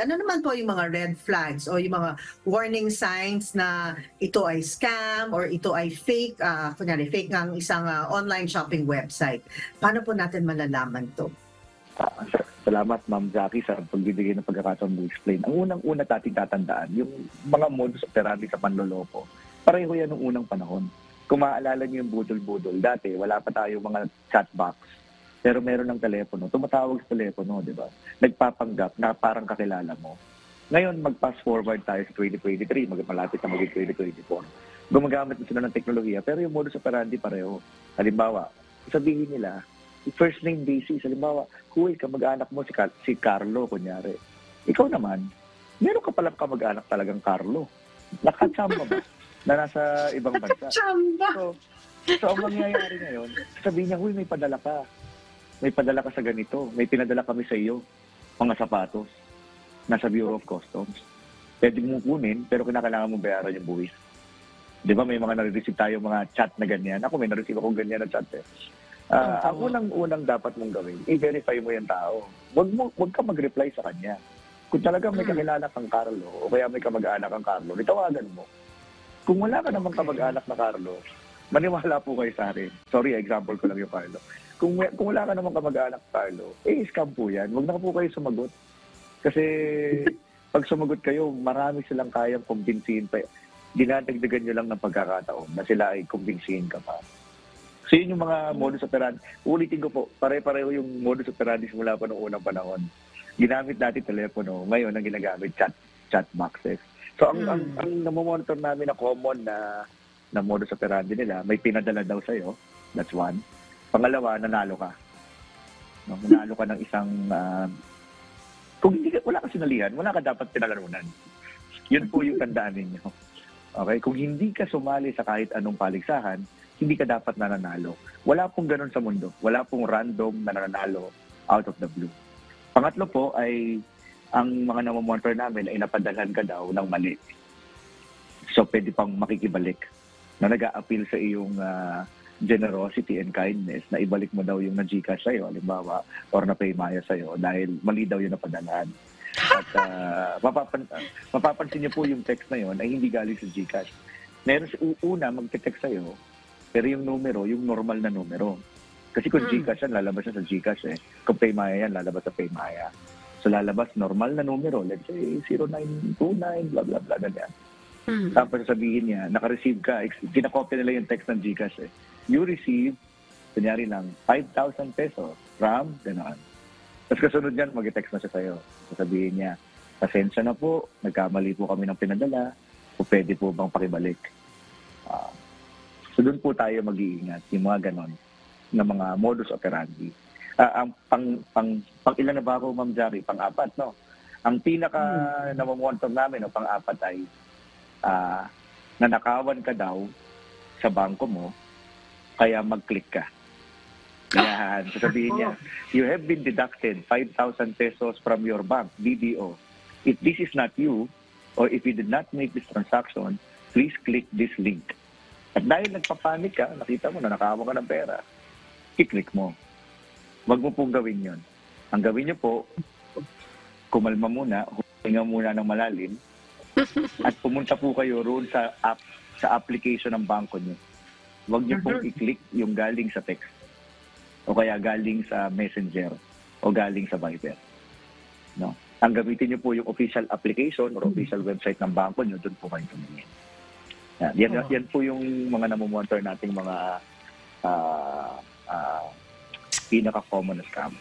ano naman po yung mga red flags o yung mga warning signs na ito ay scam or ito ay fake, kunyari fake ng isang online shopping website? Paano po natin malalaman to? Salamat, Ma'am Jackie, sa pagbibigay ng pagkakataon mo explain. Ang unang-una natin tatandaan, yung mga modus operandi sa panloloko, pareho yan nung unang panahon. Kung maaalala niyo yung budol-budol, dati wala pa tayo mga chat box, pero meron ng telepono. Tumatawag sa telepono, di ba? Nagpapanggap na parang kakilala mo. Ngayon, mag-fast forward tayo sa 2023, malapit na maging 2024. Gumagamit na sila ng teknolohiya, pero yung modus operandi pareho. Halimbawa, sabihin nila, first name basis, halimbawa, huy, kamag-anak mo si Carlo, kunyari. Ikaw naman, meron ka palang kamag-anak talagang Carlo. Nakatsamba ba? Na nasa ibang bansa. So, ang mangyayari ngayon, sabihin niya, huy, may padala ka. May padala ka sa ganito. May pinadala kami sa iyo. Mga sapatos. Nasa Bureau of Customs. Pwede mong kunin, pero kinakailangan mong bayaran yung buwis. Di ba may mga nare-receive tayo mga chat na ganyan? Ako may nare-receive akong ganyan na chat eh. Ang unang dapat mong gawin, i-verify mo yung tao. Wag ka mag-reply sa kanya. Kung talaga may kakilala kang Carlo, o kaya may kamag-anak kang Carlo, itawagan mo. Kung wala ka namang kamag-anak na Carlo, maniwala po kayo sa akin. Sorry, example ko lang yung Carlo. Kung wala ka namang kamag-anak Carlo, scam po yan. Huwag na po kayo sumagot. Kasi pag sumagot kayo, marami silang kayang kumbinsihin pa. Dinadagdagan nyo lang ng pagkakataon na sila ay kumbinsihin ka pa. So yun yung mga modus operandi. Ulitin ko po, pare-pareho yung modus operandi simula pa noong unang panahon. Ginamit natin telepono, ngayon ang ginagamit chat boxes. So ang namomonitor namin na common na modus operandi nila, may pinadala daw sa'yo, that's one. Pangalawa, nanalo ka. No, nanalo ka ng isang, kung hindi wala ka sinalihan, wala ka dapat pinalarunan. Yun po yung tandaan ninyo. Okay? Kung hindi ka sumali sa kahit anong paligsahan, hindi ka dapat nananalo. Wala pong ganun sa mundo. Wala pong random na nananalo out of the blue. Pangatlo po ay, ang mga namomonitor namin ay napadalhan ka daw ng mali. So, pwede pang makikibalik na nag-a-appeal sa iyong generosity and kindness na ibalik mo daw yung na-Gcash sa'yo, halimbawa, or na-Paymaya sa'yo dahil mali daw yung napadalhan. At mapapansin niyo po yung text na yon ay hindi galing sa Gcash. Meron una magte-text sa'yo, pero yung numero, yung normal na numero. Kasi kung Gcash yan, lalabas yan sa Gcash eh. Kung Paymaya yan, lalabas sa Paymaya. So lalabas normal na numero, let's say 0929, blah blah blah, ganyan. Tapos sabihin niya, naka-receive ka, kinakopya nila yung text ng Gcash eh. You receive, kunyari lang, 5,000 pesos from, gano'n. Tapos kasunod yan, mag-text na siya sa'yo. Sasabihin niya, pasensya na po, nagkamali po kami ng pinadala, o pwede po bang pakibalik. So doon po tayo mag-iingat, yung mga gano'n, na mga modus operandi. Ang pang ilan na ba ako, Ma'am Jari? Pang-apat, no? Ang pinaka namomonitor namin, no, pang-apat ay nanakawan ka daw sa bangko mo, kaya mag-click ka. Yan. Sasabihin niya, you have been deducted 5,000 pesos from your bank, BDO. If this is not you, or if you did not make this transaction, please click this link. At dahil nagpapanik ka, nakita mo na nakahawa ka ng pera, i-click mo. Wag mo pong gawin yon. Ang gawin niyo po, kumalma muna, huminga muna ng malalim, at pumunta po kayo roon sa application ng bangko niyo. Wag niyo pong i-click yung galing sa text, o kaya galing sa Messenger, o galing sa Viber. No? Ang gamitin niyo po yung official application or official website ng bangko niyo, doon po kayo tumingin. Yan po yung mga namomonitor nating mga pinaka-common na scam.